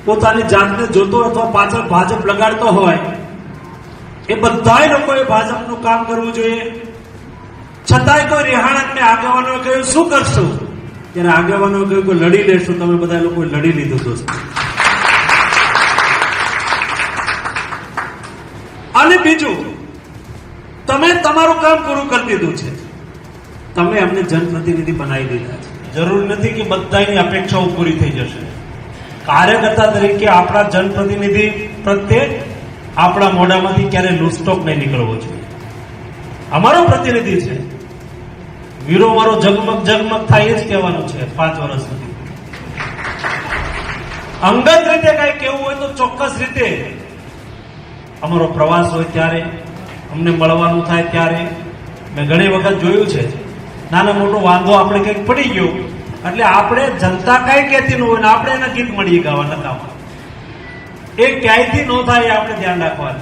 પોતાની જાતને જોતો અથવા પાછળ ભાજપ લગાડતો હોય એ બધાય લોકોએ ભાજપનું કામ કરવું જોઈએ. છતાંય કોઈ રેહાણકને આગેવાનોએ કહ્યું શું કરશું, ત્યારે આગેવાનોએ કહ્યું કે લડી લેશું. તમે બધા લોકોએ લડી લીધું દોસ્ત. અને બીજું, તમે તમારું કામ પૂરું કરી દીધું છે. તમે અમને જનપ્રતિનિધિ બનાવી દીધા છે. જરૂર નથી કે બધાની અપેક્ષાઓ પૂરી થઈ જશે. કાર્યકર્તા તરીકે આપણા જનપ્રતિનિધિ પ્રત્યે આપણા મોઢામાંથી ક્યારે લૂસ્ટોક નહીં નીકળવો જોઈએ. અમારો પ્રતિનિધિ છે, વીરો મારો ઝગમગ ઝગમગ થાય એ જ કહેવાનું છે 5 વર્ષ સુધી. અંગત રીતે કઈ કેવું હોય તો ચોક્કસ રીતે અમારો પ્રવાસ હોય ત્યારે, અમને મળવાનું થાય ત્યારે. મેં ઘણી વખત જોયું છે, નાનો મોટો વાંધો આપણે કંઈક પડી ગયો એટલે આપણે જનતા કઈ કહેતી ન હોય ને આપણે એના ગીત મળીએ ગાવા નકામા. એ ક્યાંયથી ન થાય એ આપણે ધ્યાન રાખવાનું.